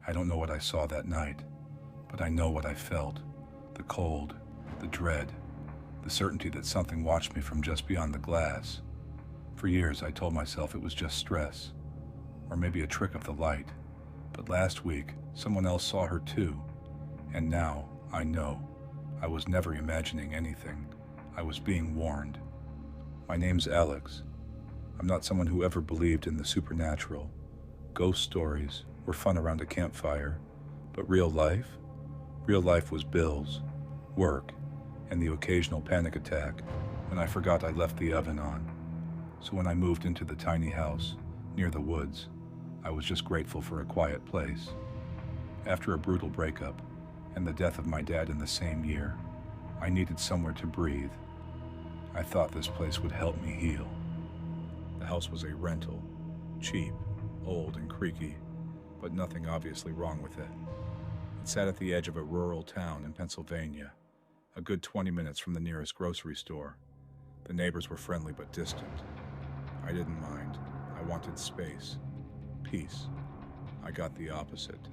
I don't know what I saw that night, but I know what I felt. The cold, the dread, the certainty that something watched me from just beyond the glass. For years, I told myself it was just stress, or maybe a trick of the light. But last week, someone else saw her too, and now I know. I was never imagining anything. I was being warned. My name's Alex. I'm not someone who ever believed in the supernatural. Ghost stories were fun around a campfire, but real life was bills, work, and the occasional panic attack when I forgot I left the oven on. So when I moved into the tiny house near the woods, I was just grateful for a quiet place. After a brutal breakup and the death of my dad in the same year, I needed somewhere to breathe. I thought this place would help me heal. The house was a rental, cheap, old and creaky, but nothing obviously wrong with it. It sat at the edge of a rural town in Pennsylvania, a good 20 minutes from the nearest grocery store. The neighbors were friendly but distant. I didn't mind. I wanted space, peace. I got the opposite.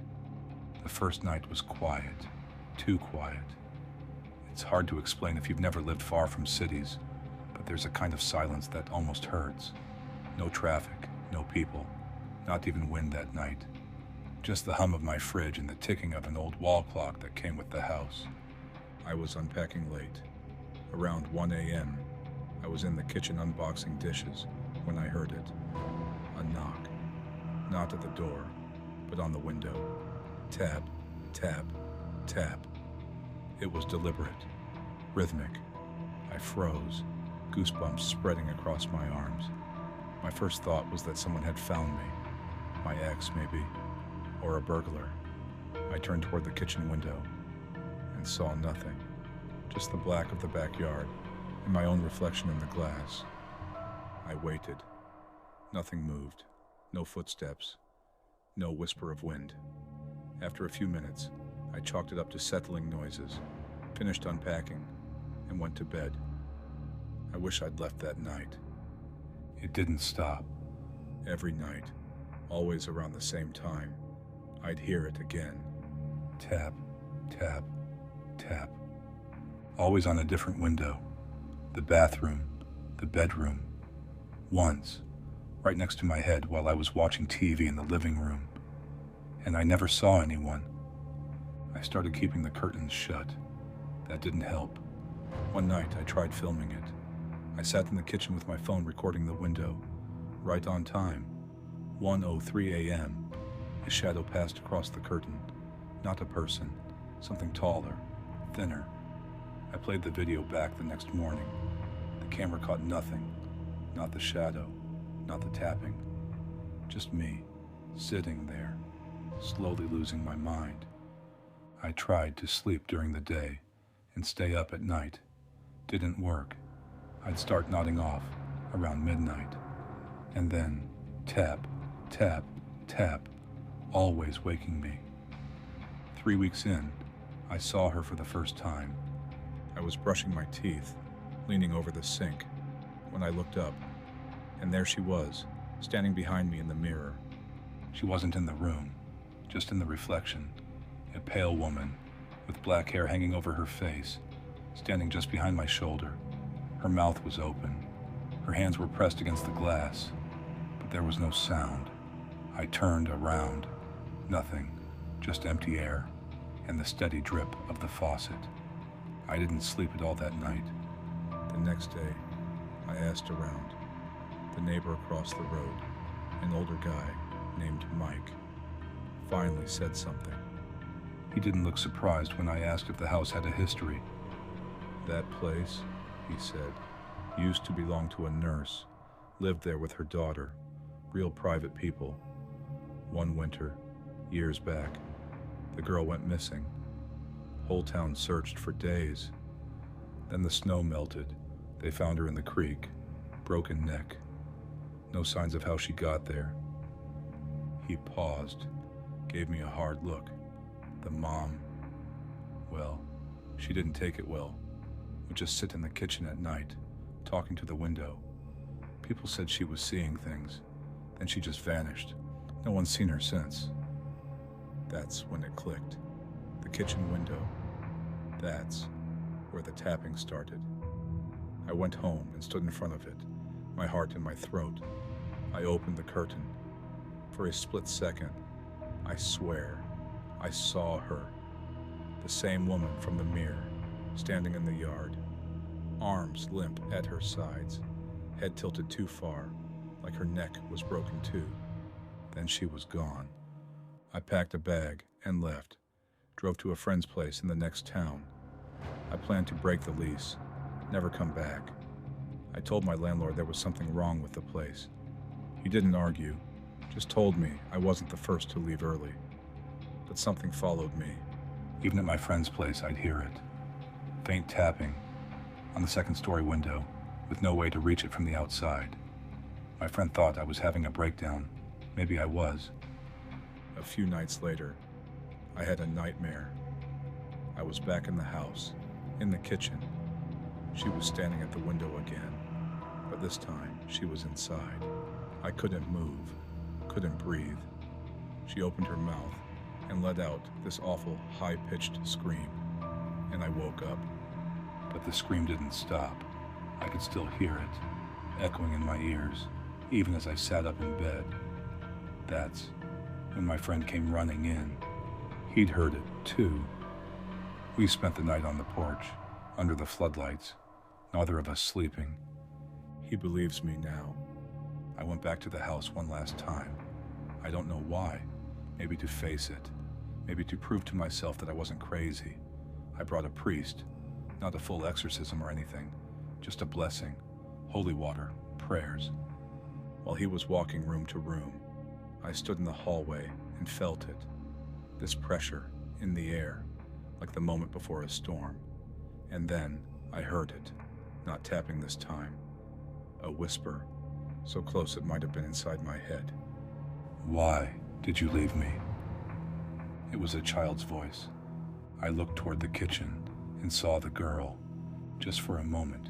The first night was quiet, too quiet. It's hard to explain if you've never lived far from cities, but there's a kind of silence that almost hurts. No traffic, no people, not even wind that night. Just the hum of my fridge and the ticking of an old wall clock that came with the house. I was unpacking late. Around 1 a.m., I was in the kitchen unboxing dishes when I heard it. A knock. Not at the door, but on the window. Tap, tap, tap. It was deliberate, rhythmic. I froze, goosebumps spreading across my arms. My first thought was that someone had found me. My ex, maybe, or a burglar. I turned toward the kitchen window and saw nothing. Just the black of the backyard and my own reflection in the glass. I waited. Nothing moved. No footsteps. No whisper of wind. After a few minutes, I chalked it up to settling noises, finished unpacking, and went to bed. I wish I'd left that night. It didn't stop. Every night, always around the same time, I'd hear it again. Tap, tap, tap. Always on a different window. The bathroom, the bedroom. Once, right next to my head while I was watching TV in the living room. And I never saw anyone. I started keeping the curtains shut. That didn't help. One night, I tried filming it. I sat in the kitchen with my phone recording the window. Right on time. 1:03 a.m. A shadow passed across the curtain. Not a person. Something taller, thinner. I played the video back the next morning. The camera caught nothing. Not the shadow. Not the tapping. Just me, sitting there, slowly losing my mind. I tried to sleep during the day and stay up at night. Didn't work. I'd start nodding off around midnight. And then tap, tap, tap, always waking me. 3 weeks in, I saw her for the first time. I was brushing my teeth, leaning over the sink, when I looked up, and there she was, standing behind me in the mirror. She wasn't in the room, just in the reflection. A pale woman, with black hair hanging over her face, standing just behind my shoulder. Her mouth was open. Her hands were pressed against the glass, but there was no sound. I turned around. Nothing, just empty air, and the steady drip of the faucet. I didn't sleep at all that night. The next day, I asked around. The neighbor across the road, an older guy named Mike, finally said something. He didn't look surprised when I asked if the house had a history. That place, he said, used to belong to a nurse, lived there with her daughter, real private people. One winter, years back, the girl went missing. Whole town searched for days. Then the snow melted. They found her in the creek, broken neck. No signs of how she got there. He paused, gave me a hard look. The mom, well, she didn't take it well. Would just sit in the kitchen at night, talking to the window. People said she was seeing things. Then she just vanished. No one's seen her since. That's when it clicked. The kitchen window. That's where the tapping started. I went home and stood in front of it, my heart in my throat. I opened the curtain. For a split second, I swear, I saw her. The same woman from the mirror, standing in the yard, arms limp at her sides, head tilted too far, like her neck was broken too. Then she was gone. I packed a bag and left, drove to a friend's place in the next town. I planned to break the lease, never come back. I told my landlord there was something wrong with the place. He didn't argue, just told me I wasn't the first to leave early. But something followed me. Even at my friend's place, I'd hear it. Faint tapping on the second-story window, with no way to reach it from the outside. My friend thought I was having a breakdown. Maybe I was. A few nights later, I had a nightmare. I was back in the house, in the kitchen. She was standing at the window again, but this time she was inside. I couldn't move, couldn't breathe. She opened her mouth and let out this awful high-pitched scream, and I woke up. But the scream didn't stop. I could still hear it, echoing in my ears, even as I sat up in bed. That's when my friend came running in. He'd heard it, too. We spent the night on the porch, under the floodlights, neither of us sleeping. He believes me now. I went back to the house one last time. I don't know why. Maybe to face it. Maybe to prove to myself that I wasn't crazy. I brought a priest, not a full exorcism or anything, just a blessing, holy water, prayers. While he was walking room to room, I stood in the hallway and felt it. This pressure in the air, like the moment before a storm. And then I heard it, not tapping this time. A whisper, so close it might have been inside my head. Why did you leave me? It was a child's voice. I looked toward the kitchen and saw the girl, just for a moment,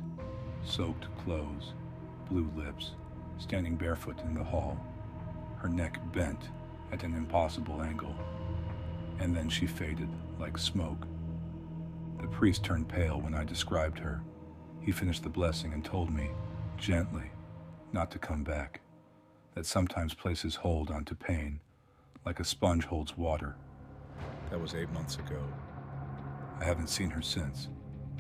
soaked clothes, blue lips, standing barefoot in the hall, her neck bent at an impossible angle. And then she faded like smoke. The priest turned pale when I described her. He finished the blessing and told me, gently, not to come back, that sometimes places hold onto pain, like a sponge holds water. That was 8 months ago. I haven't seen her since.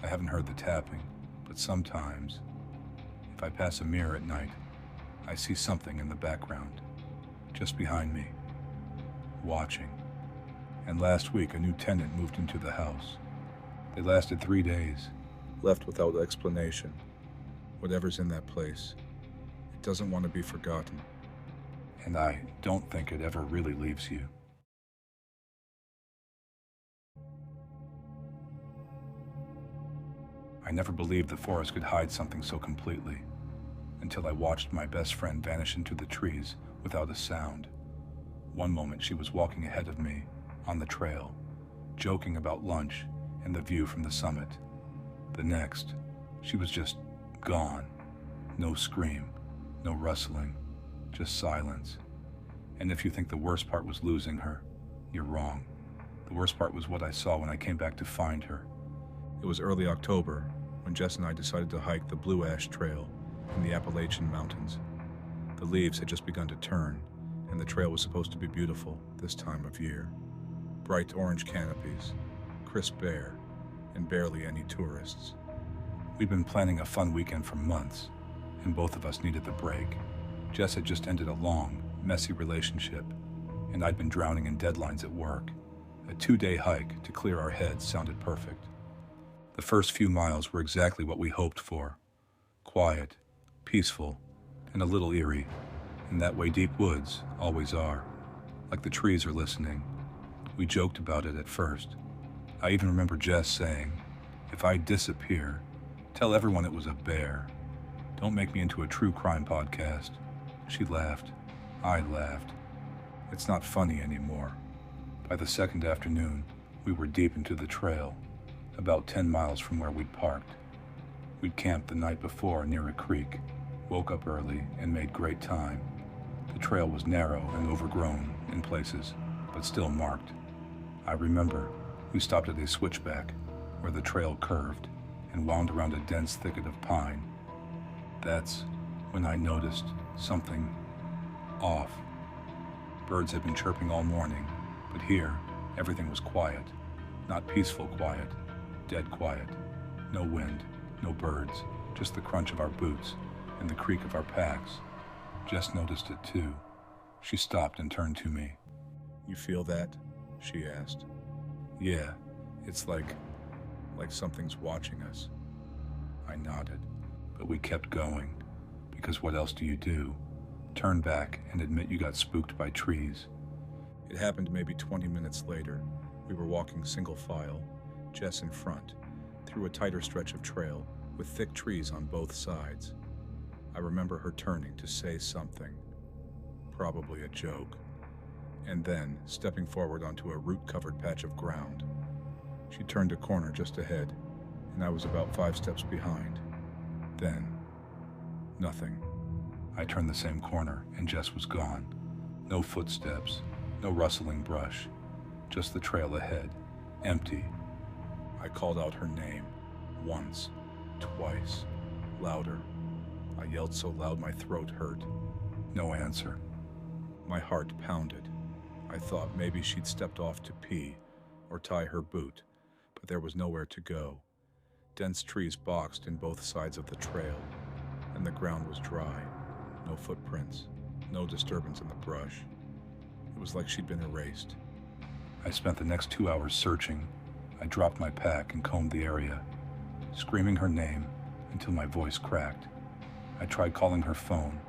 I haven't heard the tapping, but sometimes, if I pass a mirror at night, I see something in the background, just behind me, watching. And last week, a new tenant moved into the house. They lasted 3 days, left without explanation. Whatever's in that place, it doesn't want to be forgotten. And I don't think it ever really leaves you. I never believed the forest could hide something so completely, until I watched my best friend vanish into the trees without a sound. One moment she was walking ahead of me, on the trail, joking about lunch and the view from the summit. The next, she was just gone. No scream, no rustling, just silence. And if you think the worst part was losing her, you're wrong. The worst part was what I saw when I came back to find her. It was early October when Jess and I decided to hike the Blue Ash Trail in the Appalachian Mountains. The leaves had just begun to turn, and the trail was supposed to be beautiful this time of year. Bright orange canopies, crisp air, and barely any tourists. We'd been planning a fun weekend for months, and both of us needed the break. Jess had just ended a long, messy relationship, and I'd been drowning in deadlines at work. A 2-day hike to clear our heads sounded perfect. The first few miles were exactly what we hoped for. Quiet, peaceful, and a little eerie, in that way deep woods always are. Like the trees are listening. We joked about it at first. I even remember Jess saying, if I disappear, tell everyone it was a bear. Don't make me into a true crime podcast. She laughed. I laughed. It's not funny anymore. By the second afternoon, we were deep into the trail, about 10 miles from where we'd parked. We'd camped the night before near a creek, woke up early, and made great time. The trail was narrow and overgrown in places, but still marked. I remember we stopped at a switchback where the trail curved and wound around a dense thicket of pine. That's when I noticed something off. Birds had been chirping all morning, but here, everything was quiet. Not peaceful quiet, dead quiet. No wind, no birds, just the crunch of our boots and the creak of our packs. Jess noticed it too. She stopped and turned to me. "You feel that?" she asked. "Yeah, it's like something's watching us." I nodded, but we kept going, because what else do you do? Turn back and admit you got spooked by trees. It happened maybe 20 minutes later. We were walking single file, Jess in front, through a tighter stretch of trail with thick trees on both sides. I remember her turning to say something, probably a joke, and then stepping forward onto a root-covered patch of ground. She turned a corner just ahead, and I was about 5 steps behind. Then, nothing. I turned the same corner, and Jess was gone. No footsteps, no rustling brush, just the trail ahead, empty. I called out her name, once, twice, louder. I yelled so loud my throat hurt. No answer. My heart pounded. I thought maybe she'd stepped off to pee or tie her boot, but there was nowhere to go. Dense trees boxed in both sides of the trail, and the ground was dry. No footprints, no disturbance in the brush. It was like she'd been erased. I spent the next 2 hours searching. I dropped my pack and combed the area, screaming her name until my voice cracked. I tried calling her phone.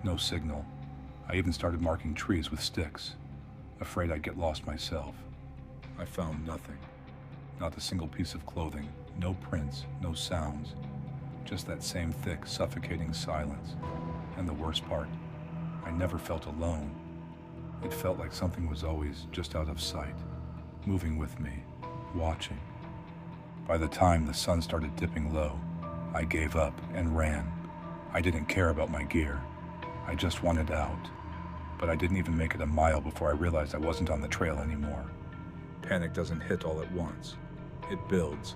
No signal. I even started marking trees with sticks, afraid I'd get lost myself. I found nothing. Not a single piece of clothing, no prints, no sounds, just that same thick, suffocating silence. And the worst part, I never felt alone. It felt like something was always just out of sight, moving with me, watching. By the time the sun started dipping low, I gave up and ran. I didn't care about my gear. I just wanted out. But I didn't even make it a mile before I realized I wasn't on the trail anymore. Panic doesn't hit all at once. It builds,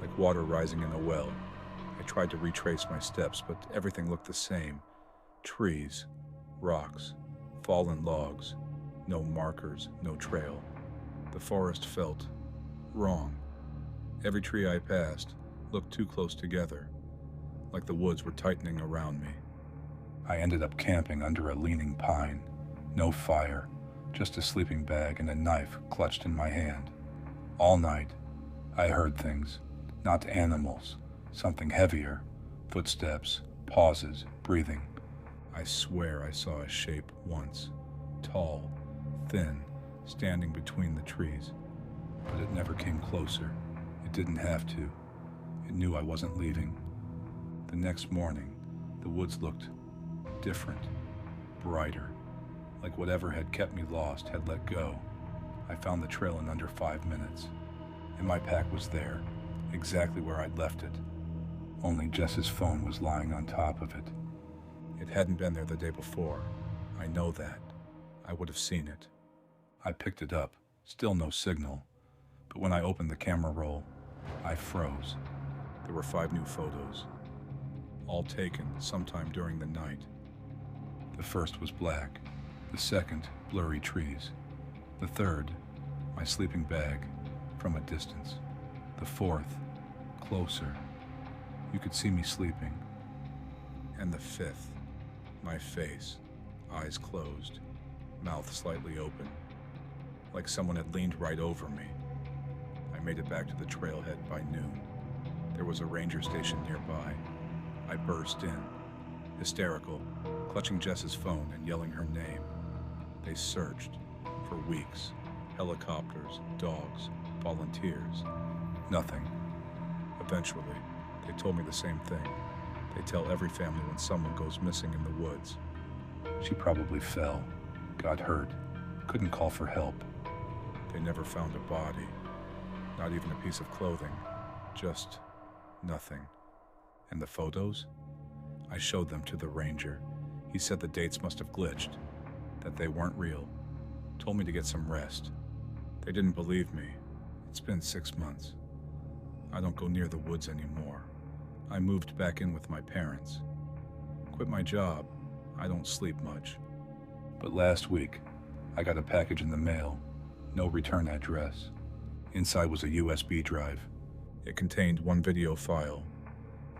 like water rising in a well. I tried to retrace my steps, but everything looked the same. Trees, rocks, fallen logs, no markers, no trail. The forest felt wrong. Every tree I passed looked too close together, like the woods were tightening around me. I ended up camping under a leaning pine. No fire, just a sleeping bag and a knife clutched in my hand. All night, I heard things, not animals, something heavier, footsteps, pauses, breathing. I swear I saw a shape once, tall, thin, standing between the trees, but it never came closer. It didn't have to. It knew I wasn't leaving. The next morning, the woods looked different, brighter, like whatever had kept me lost had let go. I found the trail in under 5 minutes, and my pack was there, exactly where I'd left it. Only Jess's phone was lying on top of it. It hadn't been there the day before. I know that. I would have seen it. I picked it up, still no signal, but when I opened the camera roll, I froze. There were 5 new photos, all taken sometime during the night. The first was black, the second, blurry trees, the third, my sleeping bag, from a distance, the fourth, closer, you could see me sleeping, and the fifth, my face, eyes closed, mouth slightly open, like someone had leaned right over me. I made it back to the trailhead by noon. There was a ranger station nearby. I burst in, hysterical, clutching Jess's phone and yelling her name. They searched for weeks. Helicopters, dogs, volunteers. Nothing. Eventually, they told me the same thing. They tell every family when someone goes missing in the woods. She probably fell, got hurt, couldn't call for help. They never found a body, not even a piece of clothing, just nothing. And the photos? I showed them to the ranger. He said the dates must have glitched, that they weren't real. Told me to get some rest. They didn't believe me. It's been 6 months. I don't go near the woods anymore. I moved back in with my parents. Quit my job. I don't sleep much. But last week, I got a package in the mail. No return address. Inside was a USB drive. It contained one video file.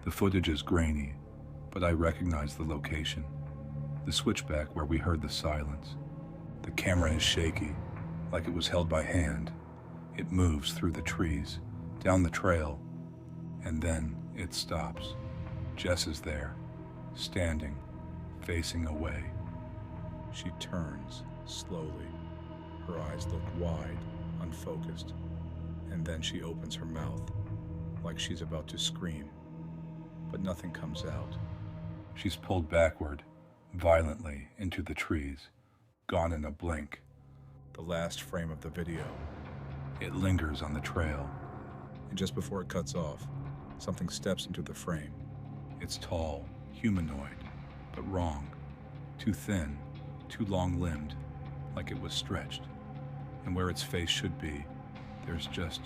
The footage is grainy, but I recognize the location. The switchback where we heard the silence. The camera is shaky, like it was held by hand. It moves through the trees, down the trail, and then it stops. Jess is there, standing, facing away. She turns slowly. Her eyes look wide, unfocused, and then she opens her mouth, like she's about to scream, but nothing comes out. She's pulled backward, violently, into the trees, gone in a blink. The last frame of the video. It lingers on the trail, and just before it cuts off, something steps into the frame. It's tall, humanoid, but wrong. Too thin, too long-limbed, like it was stretched. And where its face should be, there's just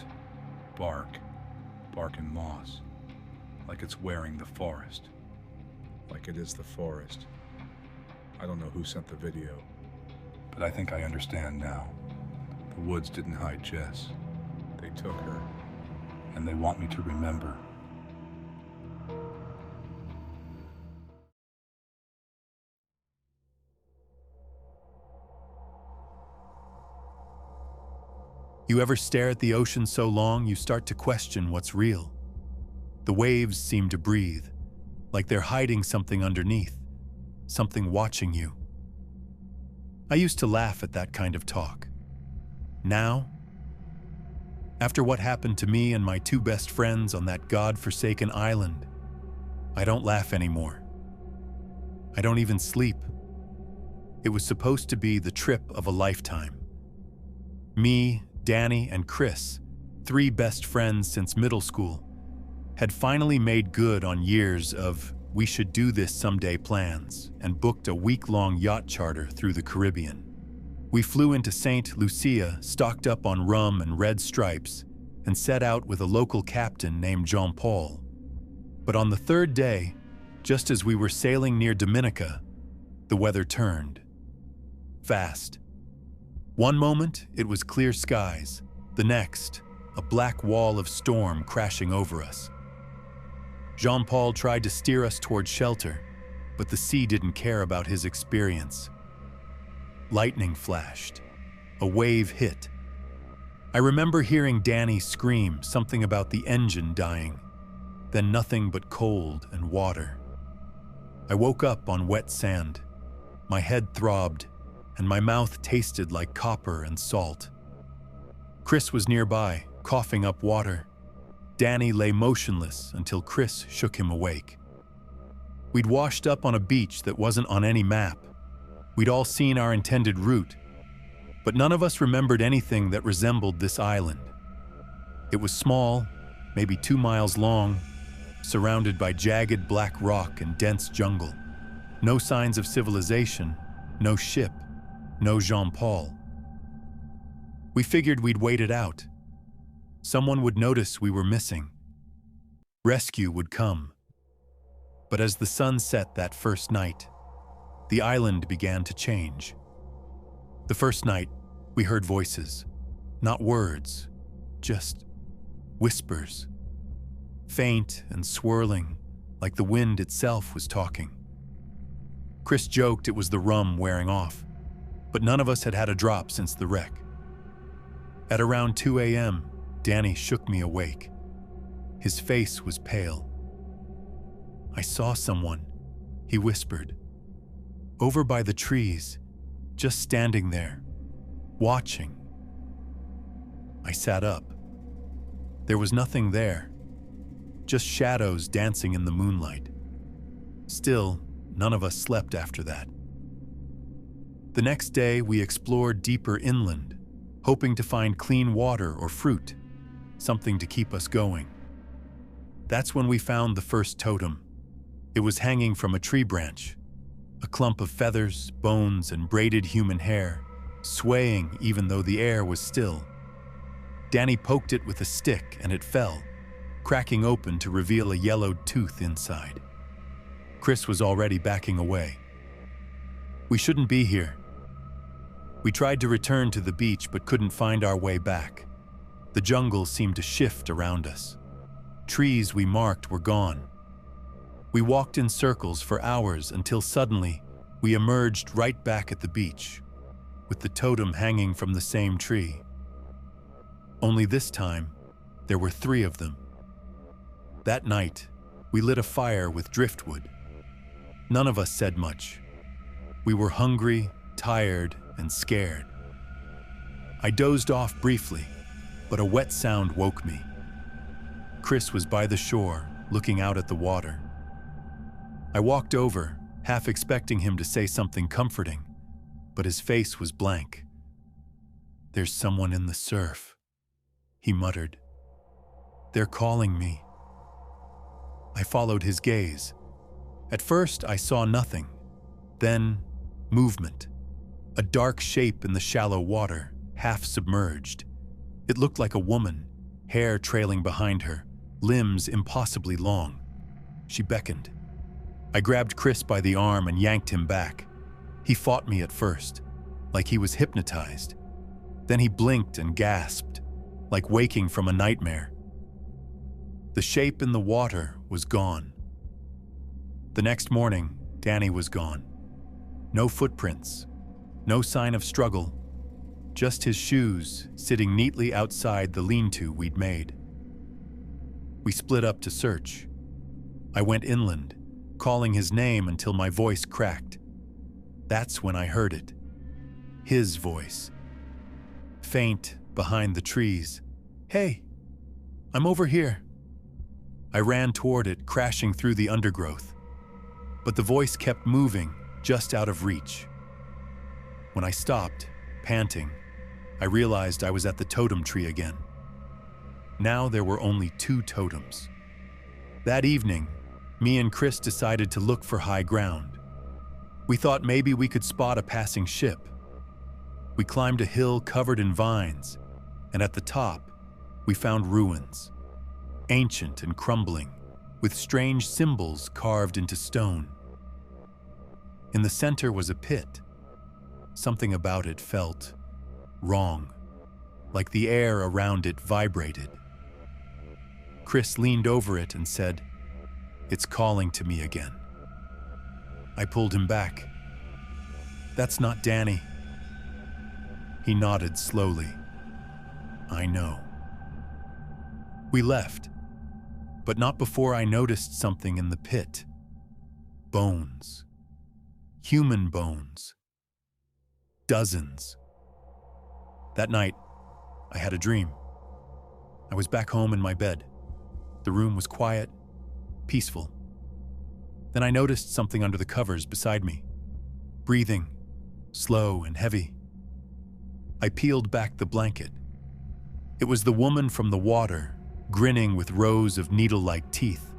bark and moss, like it's wearing the forest, like it is the forest. I don't know who sent the video, but I think I understand now. The woods didn't hide Jess. They took her, and they want me to remember. You ever stare at the ocean so long you start to question what's real? The waves seem to breathe, like they're hiding something underneath, something watching you. I used to laugh at that kind of talk. Now, after what happened to me and my two best friends on that God-forsaken island, I don't laugh anymore. I don't even sleep. It was supposed to be the trip of a lifetime. Me, Danny, and Chris, three best friends since middle school, had finally made good on years of we should do this someday plans and booked a week-long yacht charter through the Caribbean. We flew into St. Lucia, stocked up on rum and red stripes, and set out with a local captain named Jean-Paul. But on the third day, just as we were sailing near Dominica, the weather turned. Fast. One moment, it was clear skies. The next, a black wall of storm crashing over us. Jean-Paul tried to steer us toward shelter, but the sea didn't care about his experience. Lightning flashed. A wave hit. I remember hearing Danny scream something about the engine dying, then nothing but cold and water. I woke up on wet sand. My head throbbed, and my mouth tasted like copper and salt. Chris was nearby, coughing up water. Danny lay motionless until Chris shook him awake. We'd washed up on a beach that wasn't on any map. We'd all seen our intended route, but none of us remembered anything that resembled this island. It was small, maybe 2 miles long, surrounded by jagged black rock and dense jungle. No signs of civilization, no ship, no Jean-Paul. We figured we'd wait it out. Someone would notice we were missing. Rescue would come. But as the sun set that first night, the island began to change. The first night, we heard voices. Not words, just whispers. Faint and swirling, like the wind itself was talking. Chris joked it was the rum wearing off, but none of us had had a drop since the wreck. At around 2 a.m., Danny shook me awake. His face was pale. "I saw someone," he whispered. "Over by the trees, just standing there, watching." I sat up. There was nothing there, just shadows dancing in the moonlight. Still, none of us slept after that. The next day, we explored deeper inland, hoping to find clean water or fruit, something to keep us going. That's when we found the first totem. It was hanging from a tree branch, a clump of feathers, bones, and braided human hair, swaying even though the air was still. Danny poked it with a stick and it fell, cracking open to reveal a yellowed tooth inside. Chris was already backing away. We shouldn't be here. We tried to return to the beach but couldn't find our way back. The jungle seemed to shift around us. Trees we marked were gone. We walked in circles for hours until suddenly we emerged right back at the beach, with the totem hanging from the same tree. Only this time, there were 3 of them. That night, we lit a fire with driftwood. None of us said much. We were hungry, tired, and scared. I dozed off briefly, but a wet sound woke me. Chris was by the shore, looking out at the water. I walked over, half expecting him to say something comforting, but his face was blank. "There's someone in the surf," he muttered. "They're calling me." I followed his gaze. At first, I saw nothing. Then, movement. A dark shape in the shallow water, half submerged. It looked like a woman, hair trailing behind her, limbs impossibly long. She beckoned. I grabbed Chris by the arm and yanked him back. He fought me at first, like he was hypnotized. Then he blinked and gasped, like waking from a nightmare. The shape in the water was gone. The next morning, Danny was gone. No footprints, no sign of struggle, just his shoes sitting neatly outside the lean-to we'd made. We split up to search. I went inland, calling his name until my voice cracked. That's when I heard it. His voice. Faint behind the trees. "Hey, I'm over here." I ran toward it, crashing through the undergrowth. But the voice kept moving, just out of reach. When I stopped, panting, I realized I was at the totem tree again. Now there were only 2 totems. That evening, me and Chris decided to look for high ground. We thought maybe we could spot a passing ship. We climbed a hill covered in vines, and at the top, we found ruins, ancient and crumbling, with strange symbols carved into stone. In the center was a pit. Something about it felt wrong, like the air around it vibrated. Chris leaned over it and said, "It's calling to me again." I pulled him back. "That's not Danny." He nodded slowly. "I know." We left, but not before I noticed something in the pit. Bones. Human bones. Dozens. That night, I had a dream. I was back home in my bed. The room was quiet, peaceful. Then I noticed something under the covers beside me, breathing, slow and heavy. I peeled back the blanket. It was the woman from the water, grinning with rows of needle-like teeth.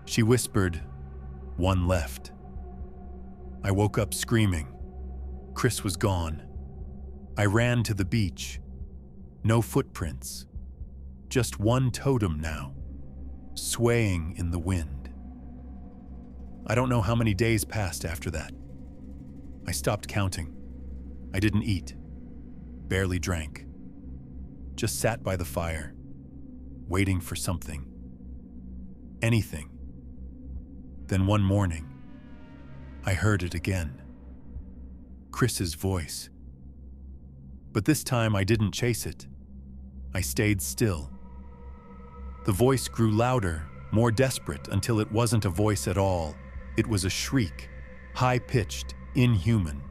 She whispered, "One left." I woke up screaming. Chris was gone. I ran to the beach. No footprints. Just one totem now, swaying in the wind. I don't know how many days passed after that. I stopped counting. I didn't eat, barely drank. Just sat by the fire, waiting for something. Anything. Then one morning, I heard it again. Chris's voice. But this time I didn't chase it. I stayed still. The voice grew louder, more desperate, until it wasn't a voice at all. It was a shriek, high-pitched, inhuman.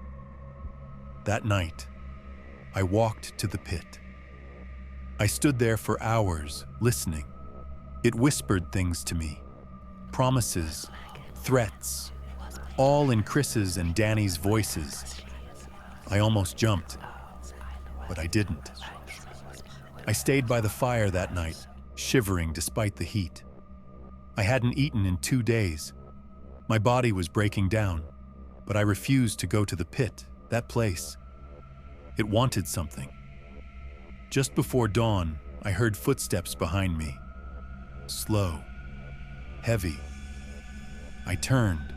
That night, I walked to the pit. I stood there for hours, listening. It whispered things to me. Promises, threats, all in Chris's and Danny's voices. I almost jumped, but I didn't. I stayed by the fire that night, shivering despite the heat. I hadn't eaten in 2 days. My body was breaking down, but I refused to go to the pit, that place. It wanted something. Just before dawn, I heard footsteps behind me. Slow, heavy. I turned.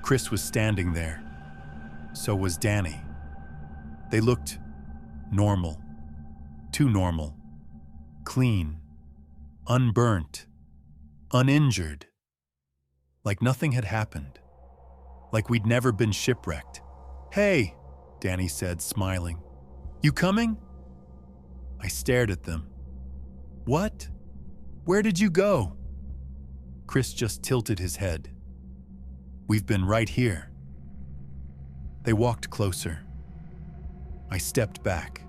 Chris was standing there. So was Danny. They looked normal. Too normal. Clean. Unburnt. Uninjured. Like nothing had happened. Like we'd never been shipwrecked. "Hey," Danny said, smiling. "You coming?" I stared at them. "What? Where did you go?" Chris just tilted his head. "We've been right here." They walked closer. I stepped back.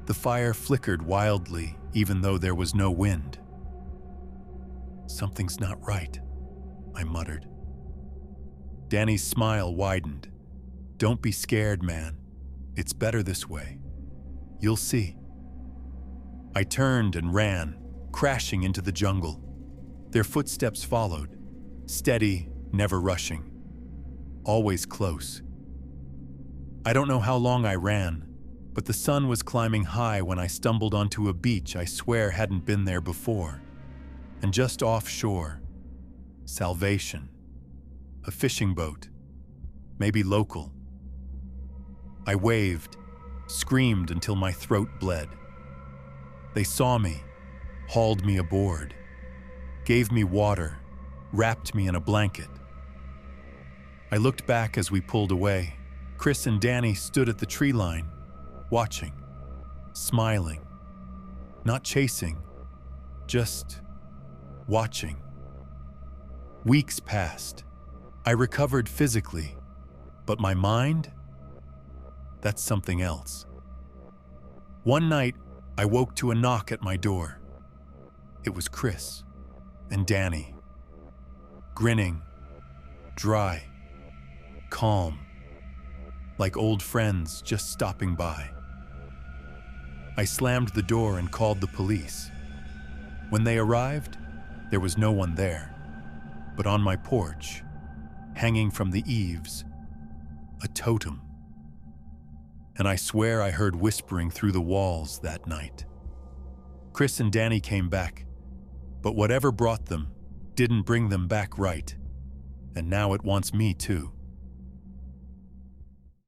The fire flickered wildly, even though there was no wind. "Something's not right," I muttered. Danny's smile widened. "Don't be scared, man. It's better this way. You'll see." I turned and ran, crashing into the jungle. Their footsteps followed, steady, never rushing. Always close. I don't know how long I ran, but the sun was climbing high when I stumbled onto a beach I swear hadn't been there before. And just offshore, Salvation. A fishing boat. Maybe local. I waved, screamed until my throat bled. They saw me, hauled me aboard, gave me water, wrapped me in a blanket. I looked back as we pulled away. Chris and Danny stood at the tree line, watching, smiling, not chasing, just watching. Weeks passed. I recovered physically, but my mind? That's something else. One night, I woke to a knock at my door. It was Chris and Danny. Grinning, dry, calm, like old friends just stopping by. I slammed the door and called the police. When they arrived, there was no one there, but on my porch, hanging from the eaves, a totem. And I swear I heard whispering through the walls that night. Chris and Danny came back, but whatever brought them didn't bring them back right, and now it wants me too.